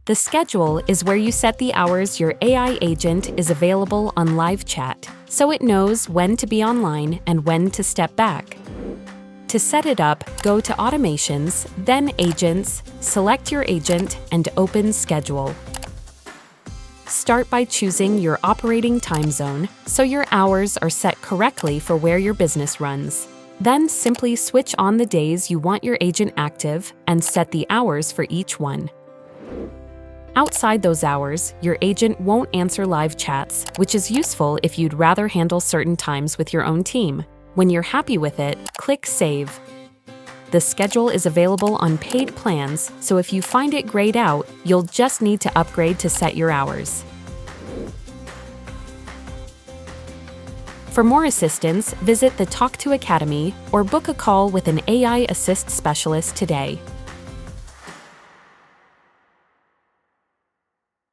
The schedule is where you set the hours your AI agent is available on live chat, so it knows when to be online and when to step back. To set it up, go to Automations, then Agents, select your agent, and open Schedule. Start by choosing your operating time zone, so your hours are set correctly for where your business runs. Then simply switch on the days you want your agent active and set the hours for each one. Outside those hours, your agent won't answer live chats, which is useful if you'd rather handle certain times with your own team. When you're happy with it, click Save. The schedule is available on paid plans, so if you find it grayed out, you'll just need to upgrade to set your hours. For more assistance, visit the Talk.to Academy or book a call with an AI Assist specialist today.